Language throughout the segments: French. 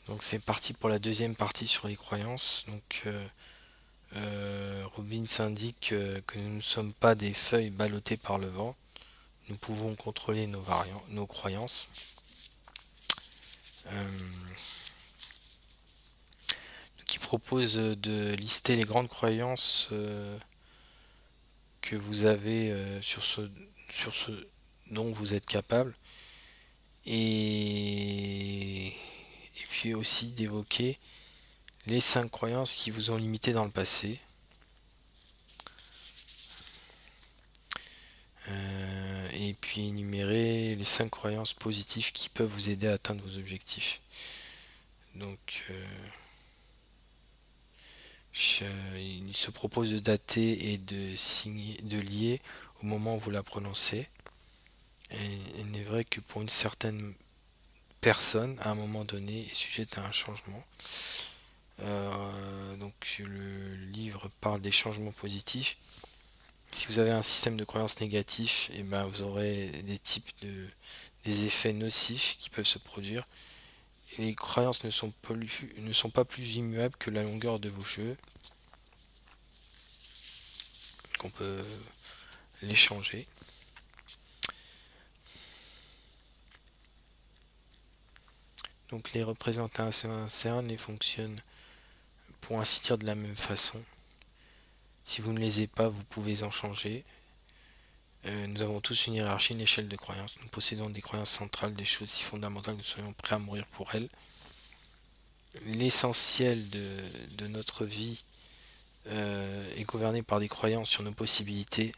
Donc c'est parti pour la deuxième partie sur les croyances. Robbins indique que nous ne sommes pas des feuilles ballottées par le vent. Nous pouvons contrôler nos croyances. Euh, qui propose de lister les grandes croyances que vous avez sur ce dont vous êtes capable. Et puis aussi d'évoquer les 5 croyances qui vous ont limité dans le passé. Et puis énumérer les 5 croyances positives qui peuvent vous aider à atteindre vos objectifs. Donc, il se propose de dater et de lier au moment où vous la prononcez. Et il est vrai que pour une certaine personne, à un moment donné, est sujette à un changement. Donc le livre parle des changements positifs. Si vous avez un système de croyances négatif, et ben vous aurez des effets nocifs qui peuvent se produire. Et les croyances ne sont pas plus immuables que la longueur de vos cheveux, qu'on peut les changer. Donc les représentations internes les fonctionnent pour ainsi dire de la même façon. Si vous ne les avez pas, vous pouvez en changer. Nous avons tous une hiérarchie, une échelle de croyances. Nous possédons des croyances centrales, des choses si fondamentales que nous soyons prêts à mourir pour elles. L'essentiel de notre vie est gouverné par des croyances sur nos possibilités,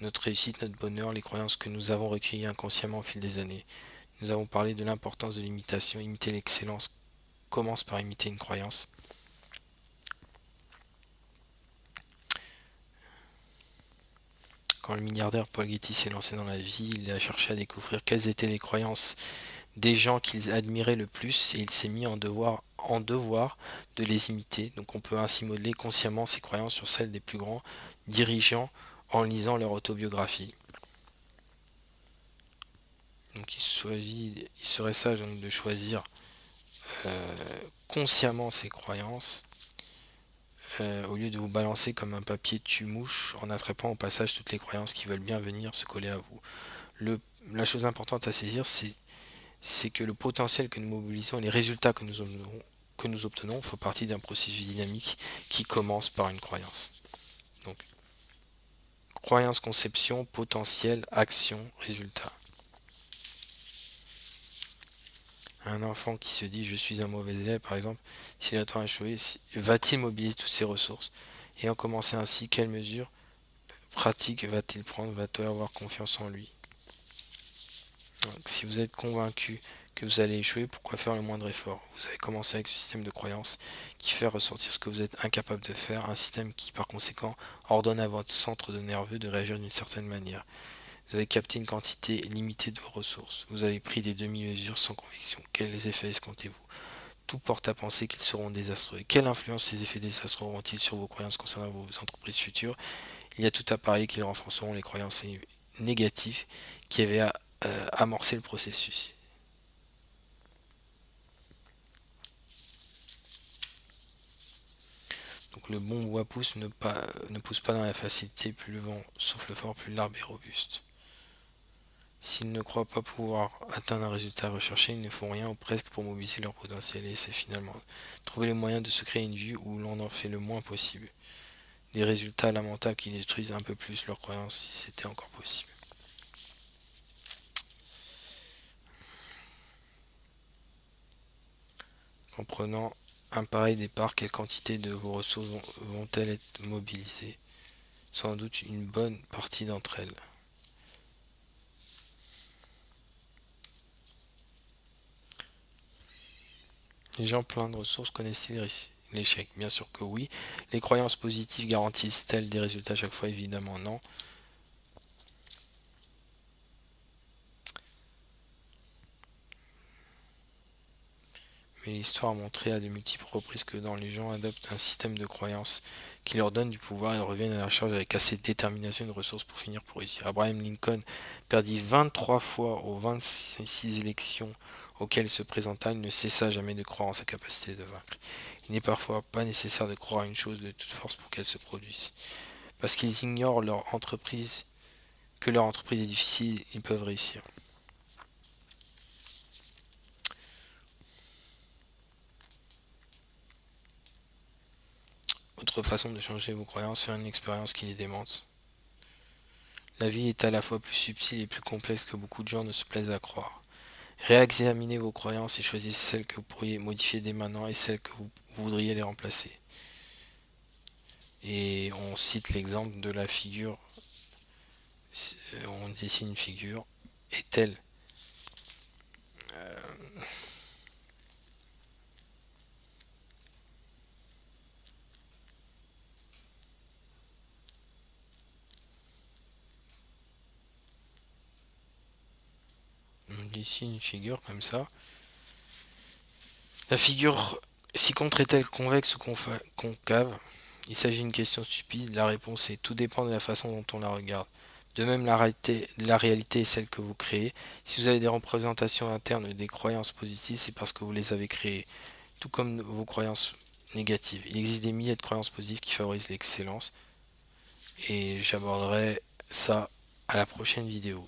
notre réussite, notre bonheur, les croyances que nous avons recueillies inconsciemment au fil des années. Nous avons parlé de l'importance de l'imitation. Imiter l'excellence commence par imiter une croyance. Quand le milliardaire Paul Getty s'est lancé dans la vie, il a cherché à découvrir quelles étaient les croyances des gens qu'il admirait le plus et il s'est mis en devoir de les imiter. Donc on peut ainsi modeler consciemment ses croyances sur celles des plus grands dirigeants en lisant leur autobiographie. Donc il serait sage donc, de choisir euh, consciemment ses croyances au lieu de vous balancer comme un papier tue-mouche en attrapant au passage toutes les croyances qui veulent bien venir se coller à vous. Le, la chose importante à saisir, c'est que le potentiel que nous mobilisons et les résultats que nous obtenons font partie d'un processus dynamique qui commence par une croyance. Donc, croyance, conception, potentiel, action, résultat. Un enfant qui se dit je suis un mauvais élève, par exemple, s'il attend à échouer, va-t-il mobiliser toutes ses ressources? Et en commençant ainsi, quelles mesures pratiques va-t-il prendre? Va-t-il avoir confiance en lui? Donc, si vous êtes convaincu que vous allez échouer, pourquoi faire le moindre effort? Vous avez commencé avec ce système de croyance qui fait ressortir ce que vous êtes incapable de faire, un système qui par conséquent ordonne à votre centre de nerveux de réagir d'une certaine manière. Vous avez capté une quantité limitée de vos ressources. Vous avez pris des demi-mesures sans conviction. Quels effets escomptez-vous? Tout porte à penser qu'ils seront désastreux. Quelle influence ces effets désastreux auront-ils sur vos croyances concernant vos entreprises futures? Il y a tout à parier qu'ils renforceront les croyances négatives qui avaient amorcé le processus. Donc le bon bois ne pousse pas dans la facilité, plus le vent souffle fort, plus l'arbre est robuste. S'ils ne croient pas pouvoir atteindre un résultat recherché, ils ne font rien ou presque pour mobiliser leur potentiel et c'est finalement trouver les moyens de se créer une vie où l'on en fait le moins possible. Des résultats lamentables qui détruisent un peu plus leurs croyances si c'était encore possible. En prenant un pareil départ, quelle quantité de vos ressources vont-elles être mobilisées? Sans doute une bonne partie d'entre elles. Les gens pleins de ressources connaissent-ils l'échec? Bien sûr que oui. Les croyances positives garantissent-elles des résultats à chaque fois? Évidemment non. Mais l'histoire a montré à de multiples reprises que dans les gens adoptent un système de croyances qui leur donne du pouvoir et reviennent à la charge avec assez de détermination et de ressources pour finir pour réussir. Abraham Lincoln perdit 23 fois aux 26 élections auquel il se présenta, il ne cessa jamais de croire en sa capacité de vaincre. Il n'est parfois pas nécessaire de croire à une chose de toute force pour qu'elle se produise. Parce qu'ils ignorent que leur entreprise est difficile, ils peuvent réussir. Autre façon de changer vos croyances, faire une expérience qui les démente. La vie est à la fois plus subtile et plus complexe que beaucoup de gens ne se plaisent à croire. Réexaminez vos croyances et choisissez celles que vous pourriez modifier dès maintenant et celles que vous voudriez les remplacer. Et on cite l'exemple de la figure, on dessine une figure, est-elle on dessine une figure comme ça. La figure ci-contre est-elle convexe ou concave? Il s'agit d'une question stupide, la réponse est tout dépend de la façon dont on la regarde. De même, la réalité est celle que vous créez. Si vous avez des représentations internes ou des croyances positives, c'est parce que vous les avez créées, tout comme vos croyances négatives. Il existe des milliers de croyances positives qui favorisent l'excellence, et j'aborderai ça à la prochaine vidéo.